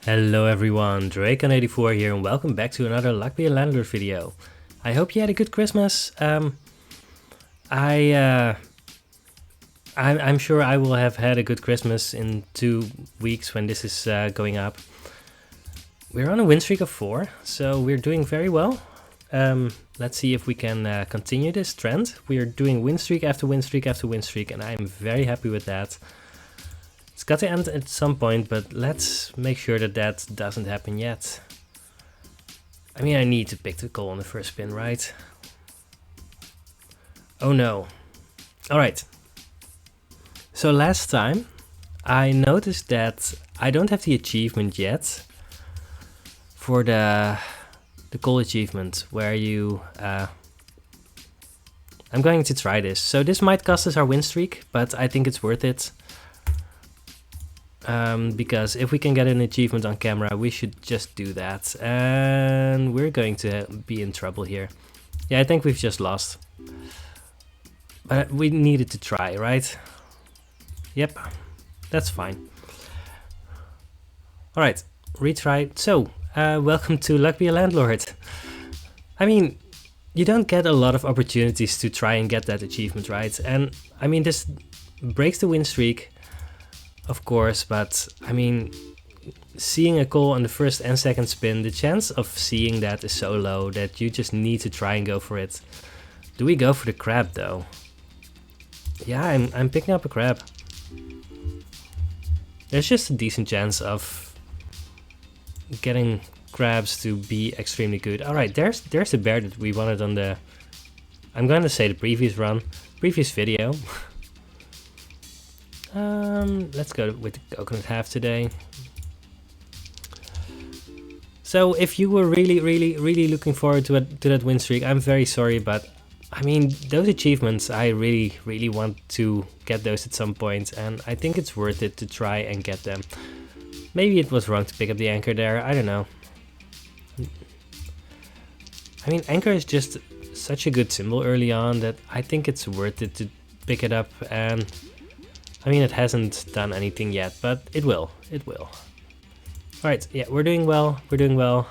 Hello everyone, Drake84 here and welcome back to another Landlord video. I hope you had a good Christmas. I'm sure I will have had a good Christmas in 2 weeks when this is going up. We're on a win streak of 4, so we're doing very well. Let's see if we can continue this trend. We're doing win streak after win streak after win streak, and I'm very happy with that. It's got to end at some point, but let's make sure that that doesn't happen yet. I mean, I need to pick the call on the first spin, right? Oh no. Alright. So last time, I noticed that I don't have the achievement yet for the call achievement, where you... I'm going to try this. So this might cost us our win streak, but I think it's worth it. Because if we can get an achievement on camera, we should just do that. And we're going to be in trouble here. Yeah, I think we've just lost. But we needed to try, right? Yep, that's fine. Alright, retry. So, welcome to Luck Be a Landlord. I mean, you don't get a lot of opportunities to try and get that achievement, right? And, I mean, this breaks the win streak. Of course, but I mean, seeing a call on the first and second spin, the chance of seeing that is so low that you just need to try and go for it. Do we go for the crab though? Yeah, I'm picking up a crab. There's just a decent chance of getting crabs to be extremely good. Alright, there's the bear that we wanted on the... I'm going to say the previous video. Let's go with the coconut half today. So if you were really looking forward to that win streak, I'm very sorry, but I mean, those achievements, I really want to get those at some point, and I think it's worth it to try and get them. Maybe it was wrong to pick up the anchor there, I don't know. I mean, anchor is just such a good symbol early on that I think it's worth it to pick it up, and I mean, it hasn't done anything yet, but it will. It will. Alright, yeah, we're doing well. We're doing well.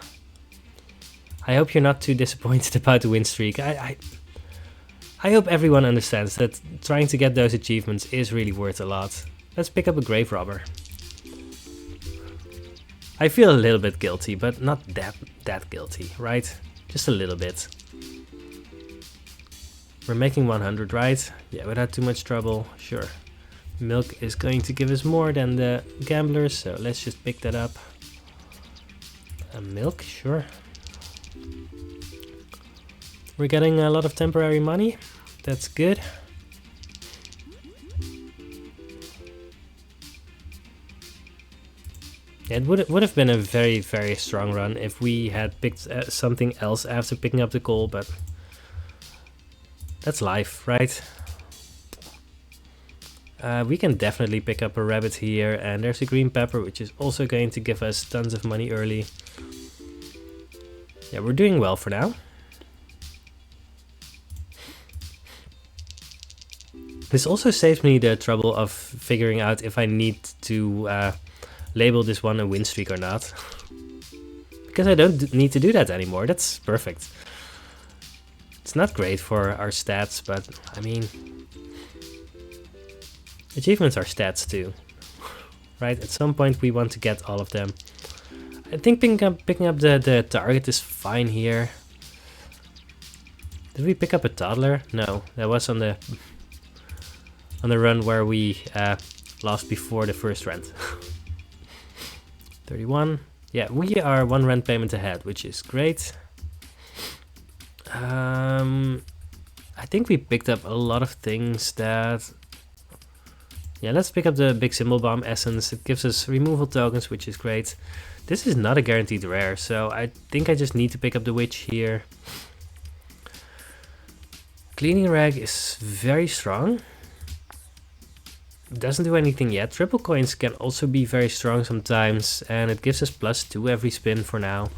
I hope you're not too disappointed about the win streak. I hope everyone understands that trying to get those achievements is really worth a lot. Let's pick up a grave robber. I feel a little bit guilty, but not that guilty, right? Just a little bit. We're making 100, right? Yeah, without too much trouble, sure. Milk is going to give us more than the gamblers, so let's just pick that up. Milk, sure. We're getting a lot of temporary money. That's good. Yeah, it would have been a very strong run if we had picked something else after picking up the coal, but that's life, right? We can definitely pick up a rabbit here, and there's a green pepper, which is also going to give us tons of money early. Yeah, we're doing well for now. This also saves me the trouble of figuring out if I need to label this one a win streak or not. Because I don't need to do that anymore, that's perfect. It's not great for our stats, but I mean... achievements are stats too, right? At some point we want to get all of them. I think picking up the target is fine here. Did we pick up a toddler? No, that was on the run where we lost before the first rent. 31. Yeah, we are 1 rent payment ahead, which is great. I think we picked up a lot of things that... Yeah, let's pick up the big symbol bomb essence. It gives us removal tokens, which is great. This is not a guaranteed rare, so I think I just need to pick up the witch here. Cleaning rag is very strong. Doesn't do anything yet. Triple coins can also be very strong sometimes, and it gives us +2 every spin for now.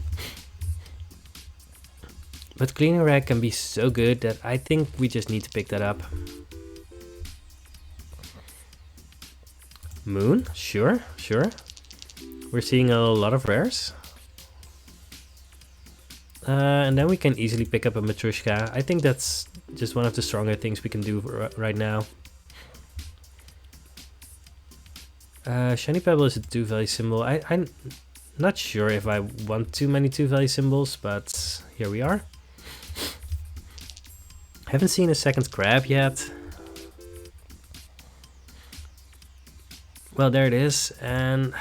But cleaning rag can be so good that I think we just need to pick that up. Moon, sure. We're seeing a lot of rares. And then we can easily pick up a Matryoshka. I think that's just one of the stronger things we can do right now. Shiny Pebble is a 2-value symbol. I'm not sure if I want too many 2-value symbols, but here we are. Haven't seen a second crab yet. Well, there it is. And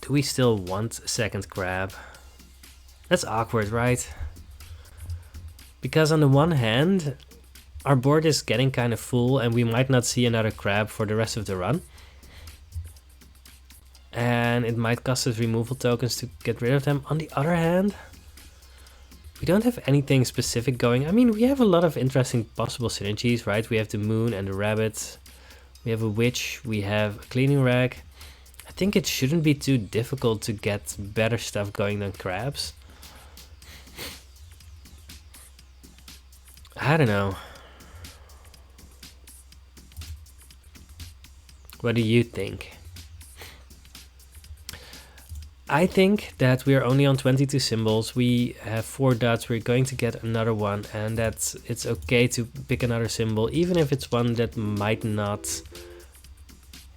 do we still want a second crab? That's awkward, right? Because on the one hand, our board is getting kind of full and we might not see another crab for the rest of the run. And it might cost us removal tokens to get rid of them. On the other hand, we don't have anything specific going. I mean, we have a lot of interesting possible synergies, right? We have the moon and the rabbit. We have a witch. We have a cleaning rag. I think it shouldn't be too difficult to get better stuff going than crabs. I don't know. What do you think? I think that we are only on 22 symbols. We have 4 dots. We're going to get another one, and that it's okay to pick another symbol, even if it's one that might not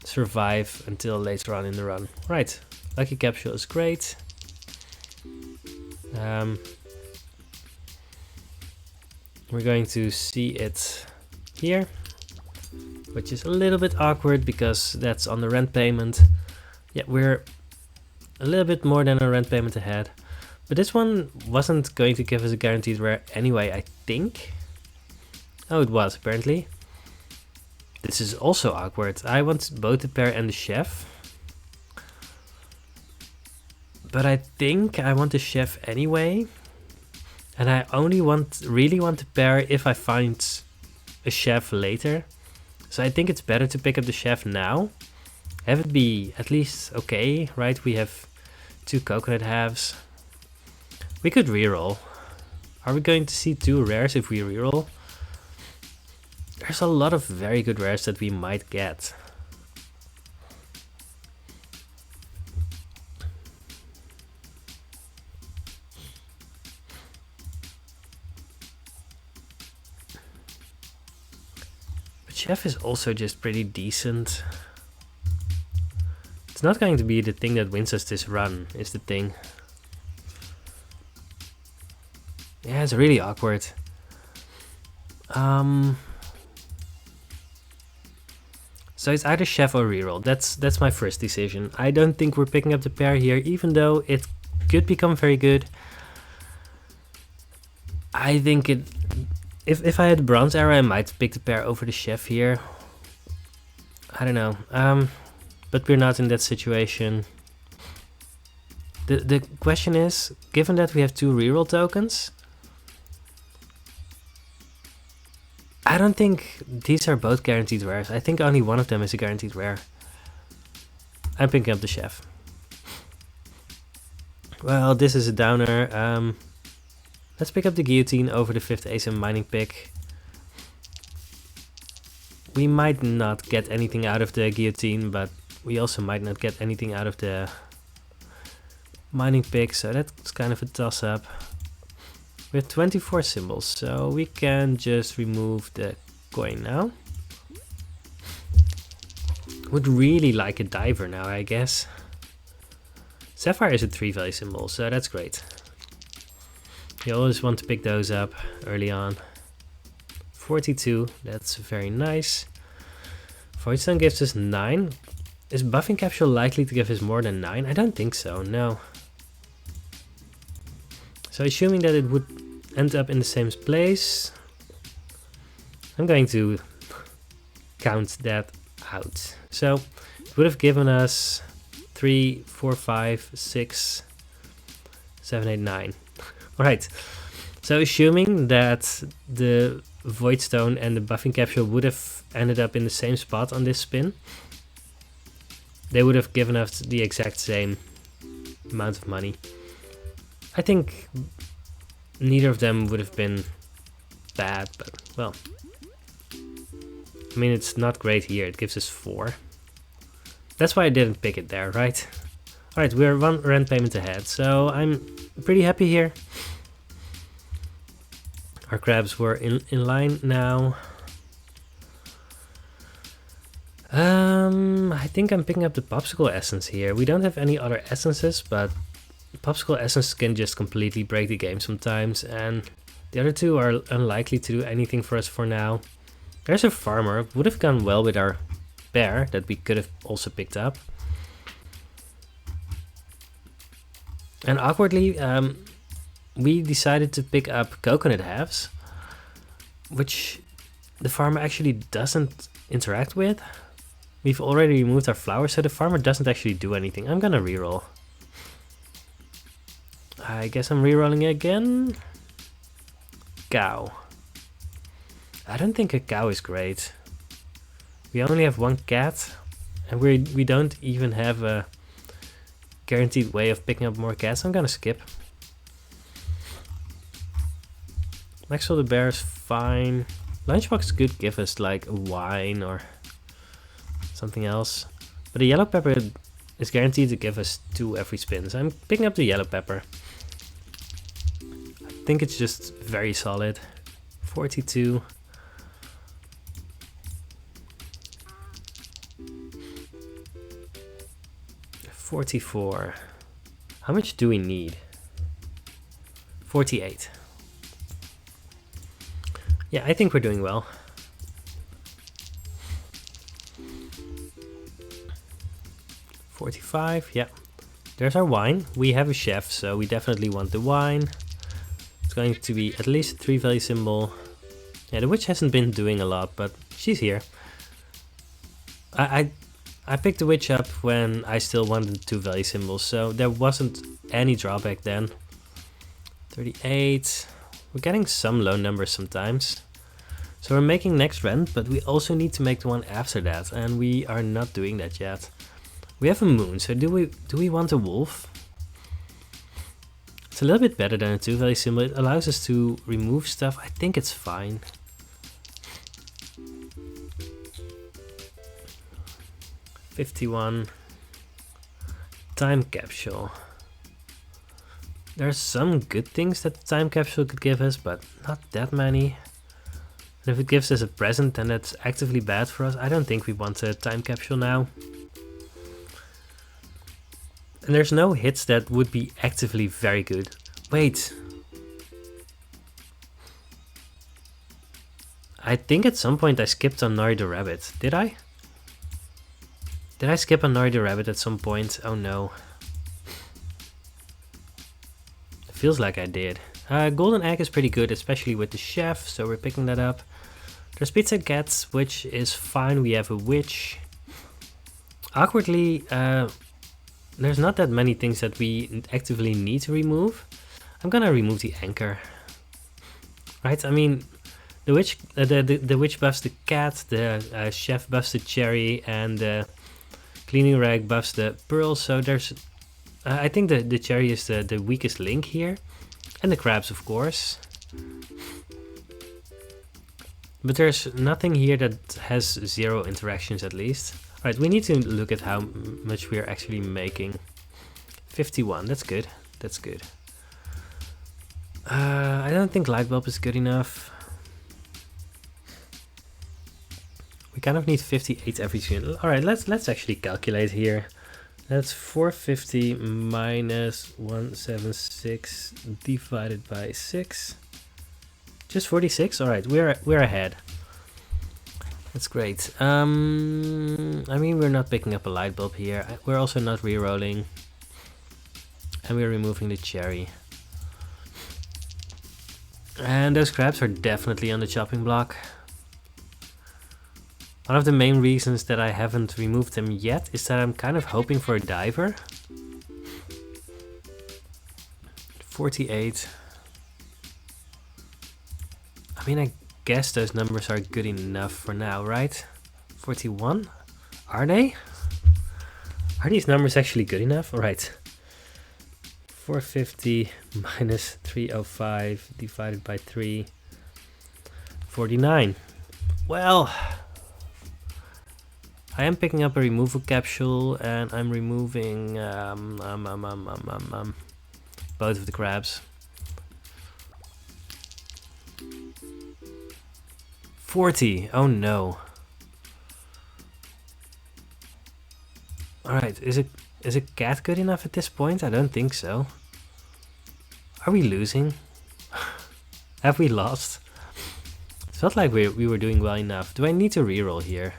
survive until later on in the run. Right, Lucky Capsule is great. We're going to see it here, which is a little bit awkward because that's on the rent payment. Yeah, we're a little bit more than a rent payment ahead. But this one wasn't going to give us a guaranteed rare anyway, I think. Oh, it was, apparently. This is also awkward. I want both the pair and the chef. But I think I want the chef anyway. And I only really want the pair if I find a chef later. So I think it's better to pick up the chef now. Have it be at least okay, right? We have 2 coconut halves. We could reroll. Are we going to see 2 rares if we reroll? There's a lot of very good rares that we might get. But chef is also just pretty decent. It's not going to be the thing that wins us this run, is the thing. Yeah, it's really awkward. So it's either chef or reroll. That's my first decision. I don't think we're picking up the pair here, even though it could become very good. I think it. If I had the bronze arrow, I might pick the pair over the chef here. I don't know. But we're not in that situation. The question is, given that we have 2 reroll tokens, I don't think these are both guaranteed rares. I think only one of them is a guaranteed rare. I'm picking up the chef. Well, this is a downer. Let's pick up the guillotine over the 5th ace and mining pick. We might not get anything out of the guillotine, but we also might not get anything out of the mining pick, so that's kind of a toss-up. We have 24 symbols, so we can just remove the coin now. Would really like a diver now, I guess. Sapphire is a 3-value symbol, so that's great. You always want to pick those up early on. 42, that's very nice. Voidstone gives us 9. Is Buffing Capsule likely to give us more than 9? I don't think so, no. So assuming that it would end up in the same place, I'm going to count that out. So it would have given us 3, 4, 5, 6, 7, 8, 9. Alright, so assuming that the Voidstone and the Buffing Capsule would have ended up in the same spot on this spin, they would have given us the exact same amount of money. I think neither of them would have been bad, but well, I mean, it's not great here. It gives us 4. That's why I didn't pick it there, right? Alright, we're 1 rent payment ahead, so I'm pretty happy here. Our crabs were in line now. I think I'm picking up the popsicle essence here. We don't have any other essences, but popsicle essence can just completely break the game sometimes, and the other two are unlikely to do anything for us for now. There's a farmer. Would have gone well with our bear that we could have also picked up. And awkwardly, we decided to pick up coconut halves, which the farmer actually doesn't interact with. We've already removed our flowers, so the farmer doesn't actually do anything. I'm gonna reroll. I guess I'm rerolling again. Cow. I don't think a cow is great. We only have 1 cat, and we don't even have a guaranteed way of picking up more cats. I'm gonna skip. Maxwell the bear is fine. Lunchbox could give us like a wine or something else, but the yellow pepper is guaranteed to give us 2 every spin, so I'm picking up the yellow pepper. I think it's just very solid. 42. $44. How much do we need? 48. Yeah, I think we're doing well. $45, yeah. There's our wine. We have a chef, so we definitely want the wine. It's going to be at least 3 value symbol. Yeah, the witch hasn't been doing a lot, but she's here. I picked the witch up when I still wanted 2 value symbols, so there wasn't any drawback then. 38. We're getting some low numbers sometimes. So we're making next rent, but we also need to make the one after that, and we are not doing that yet. We have a moon, so do we want a wolf? It's a little bit better than a 2 value symbol. It allows us to remove stuff. I think it's fine. $51. Time capsule. There's some good things that the time capsule could give us, but not that many. And if it gives us a present, then that's actively bad for us. I don't think we want a time capsule now. And there's no hits that would be actively very good. Wait. I think at some point I skipped on Nori the Rabbit. Did I? Did I skip on Nori the Rabbit at some point? Oh no. It feels like I did. Golden Egg is pretty good, especially with the chef, so we're picking that up. There's Pizza Cats, which is fine. We have a witch. Awkwardly, there's not that many things that we actively need to remove. I'm gonna remove the anchor. Right, I mean, the witch buffs the cat, the chef buffs the cherry, and the cleaning rag buffs the pearl. So there's, I think the cherry is the weakest link here, and the crabs, of course. But there's nothing here that has 0 interactions at least. Alright, we need to look at how much we are actually making. 51, that's good. That's good. I don't think light bulb is good enough. We kind of need 58 every soon. Alright, let's actually calculate here. That's 450 minus 176 divided by 6. Just 46? Alright, we're ahead. That's great. I mean, we're not picking up a light bulb here. We're also not re-rolling. And we're removing the cherry. And those crabs are definitely on the chopping block. One of the main reasons that I haven't removed them yet is that I'm kind of hoping for a diver. 48. I mean, I guess those numbers are good enough for now, right? 41? Are they? Are these numbers actually good enough? Alright. 450 minus 305 divided by 3. 49. Well, I am picking up a removal capsule and I'm removing both of the crabs. 40. Oh no. Alright, is a cat good enough at this point? I don't think so. Are we losing? Have we lost? It felt like we were doing well enough. Do I need to reroll here?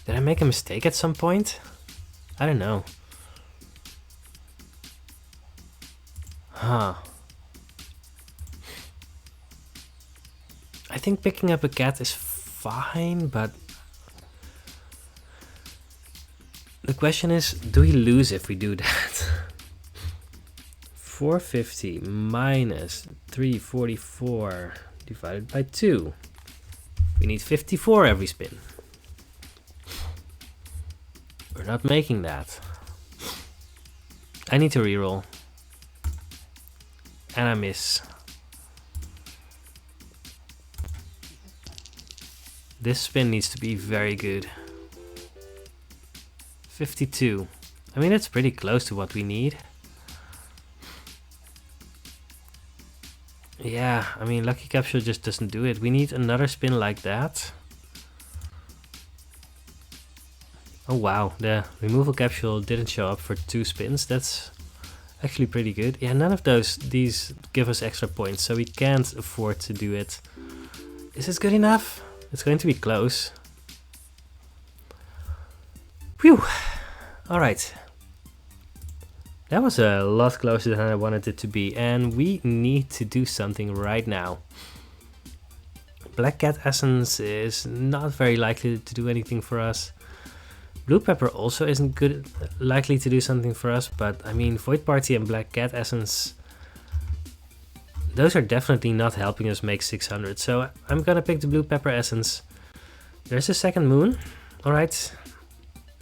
Did I make a mistake at some point? I don't know. Huh. I think picking up a cat is fine, but the question is, do we lose if we do that? 450 minus 344 divided by 2. We need 54 every spin. We're not making that. I need to reroll. And I miss. This spin needs to be very good. 52. I mean, it's pretty close to what we need. Yeah, I mean, Lucky Capsule just doesn't do it. We need another spin like that. Oh wow, the removal capsule didn't show up for 2 spins. That's actually pretty good. Yeah, none of these give us extra points, so we can't afford to do it. Is this good enough? It's going to be close. Phew! Alright. That was a lot closer than I wanted it to be, and we need to do something right now. Black Cat Essence is not very likely to do anything for us. Blue Pepper also isn't likely to do something for us, but I mean, Void Party and Black Cat Essence, those are definitely not helping us make 600, so I'm gonna pick the Blue Pepper Essence. There's a second moon, alright.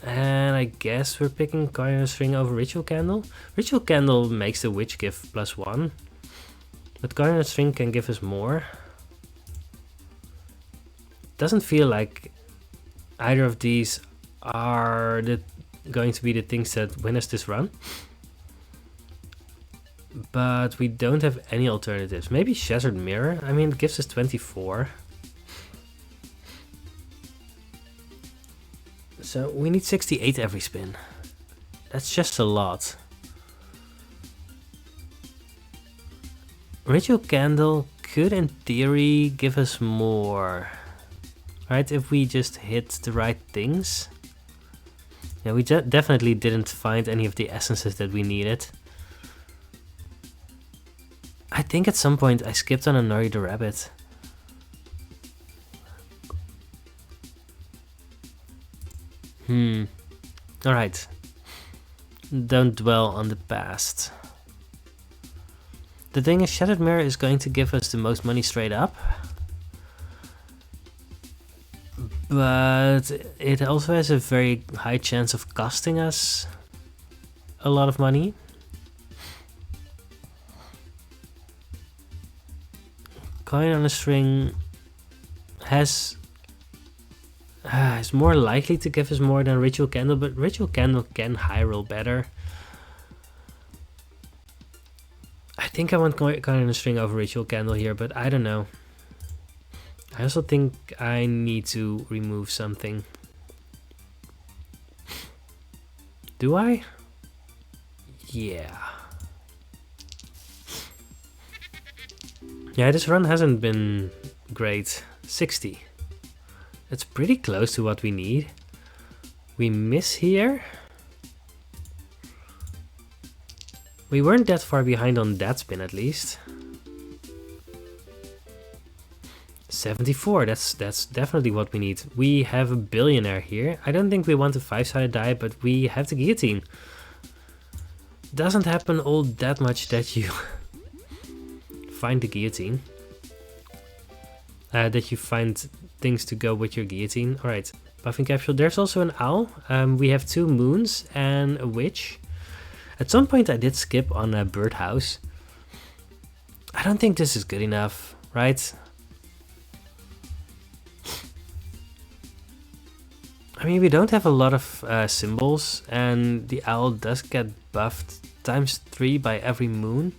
And I guess we're picking Coin on a String over Ritual Candle. Ritual Candle makes the Witch give +1, but Coin on a String can give us more. Doesn't feel like either of these are going to be the things that win us this run. But we don't have any alternatives. Maybe Shattered Mirror? I mean, it gives us 24. So we need 68 every spin. That's just a lot. Ritual Candle could in theory give us more. Right, if we just hit the right things. Yeah, we definitely didn't find any of the essences that we needed. I think at some point I skipped on a Nori the Rabbit. Alright. Don't dwell on the past. The thing is, Shattered Mirror is going to give us the most money straight up. But it also has a very high chance of costing us a lot of money. Coin on a String is more likely to give us more than Ritual Candle, but Ritual Candle can high roll better. I think I want Coin on a String over Ritual Candle here, but I don't know. I also think I need to remove something. Do I? Yeah. Yeah, this run hasn't been great. 60. That's pretty close to what we need. We miss here. We weren't that far behind on that spin at least. 74, that's definitely what we need. We have a billionaire here. I don't think we want a 5-sided die, but we have the guillotine. Doesn't happen all that much that you find the guillotine. That you find things to go with your guillotine. Alright, Buffing Capsule. There's also an owl. We have 2 moons and a witch. At some point I did skip on a birdhouse. I don't think this is good enough, right? I mean, we don't have a lot of symbols, and the owl does get buffed ×3 by every moon.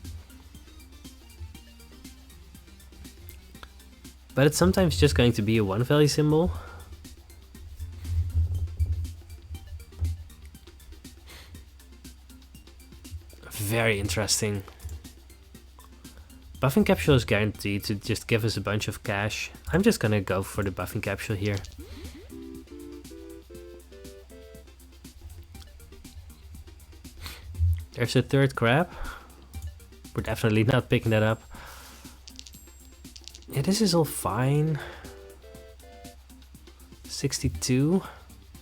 But it's sometimes just going to be a one value symbol. Very interesting. Buffing capsule is guaranteed to just give us a bunch of cash. I'm just gonna go for the buffing capsule here. There's a third crab. We're definitely not picking that up. Yeah, this is all fine. 62.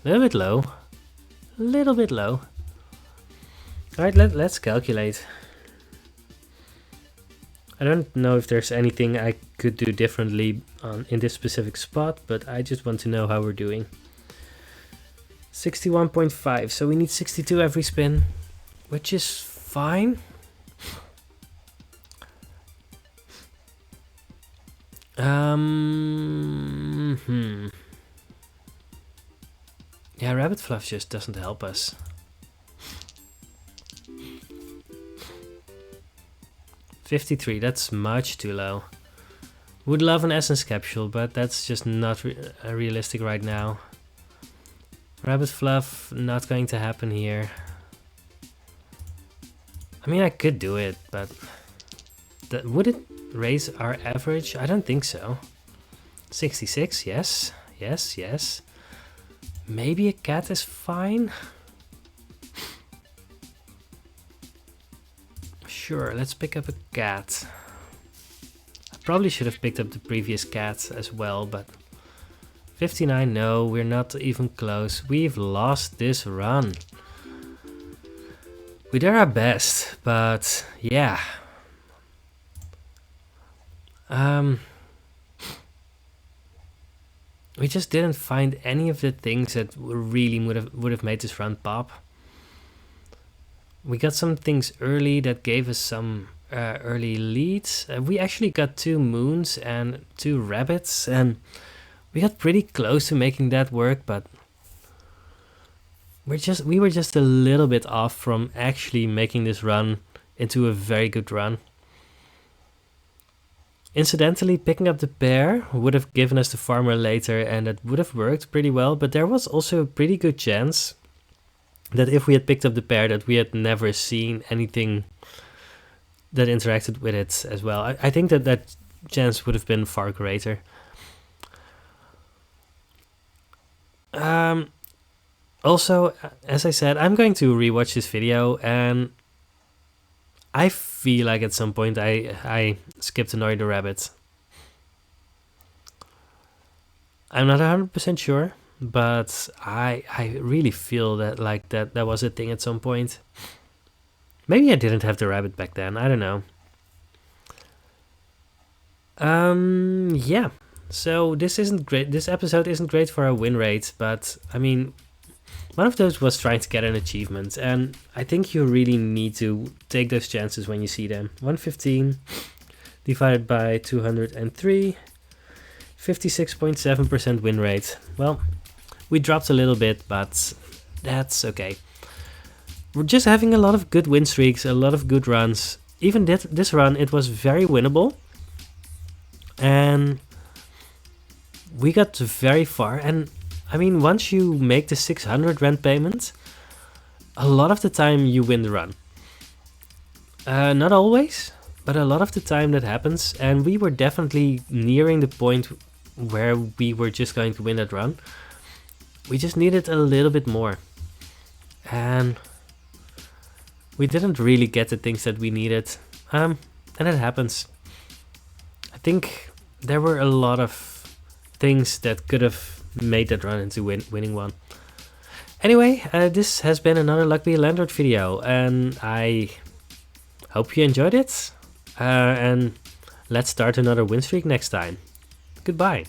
A little bit low. A little bit low. Alright, let's calculate. I don't know if there's anything I could do differently in this specific spot, but I just want to know how we're doing. 61.5, so we need 62 every spin, which is fine. Yeah, rabbit fluff just doesn't help us. $53, that's much too low. Would love an essence capsule, but that's just not realistic right now. Rabbit fluff, not going to happen here. I mean, I could do it, but would it raise our average? I don't think so. 66, yes, yes, yes. Maybe a cat is fine. Sure, let's pick up a cat. I probably should have picked up the previous cat as well, but 59, no, we're not even close. We've lost this run. We did our best, but yeah. We just didn't find any of the things that really would have made this run pop. We got some things early that gave us some early leads. We actually got 2 moons and 2 rabbits, and we got pretty close to making that work, but we were just a little bit off from actually making this run into a very good run. Incidentally, picking up the pair would have given us the farmer later, and that would have worked pretty well, but there was also a pretty good chance that if we had picked up the pair, that we had never seen anything that interacted with it as well. I think that chance would have been far greater. Also, as I said, I'm going to rewatch this video, and I feel like at some point I skipped Annoy the Rabbit. I'm not 100% sure, but I really feel that that was a thing at some point. Maybe I didn't have the rabbit back then, I don't know. Yeah, so this isn't great. This episode isn't great for our win rate, but I mean, one of those was trying to get an achievement, and I think you really need to take those chances when you see them. 115 divided by 203, 56.7% win rate. Well, we dropped a little bit, but that's okay. We're just having a lot of good win streaks, a lot of good runs. Even this run, it was very winnable. And we got very far. And I mean, once you make the 600 rent payment, a lot of the time you win the run. Not always, but a lot of the time that happens. And we were definitely nearing the point where we were just going to win that run. We just needed a little bit more. And we didn't really get the things that we needed. And it happens. I think there were a lot of things that could have made that run into winning one. Anyway, this has been another Luck Be a Landlord video, and I hope you enjoyed it. And let's start another win streak next time. Goodbye.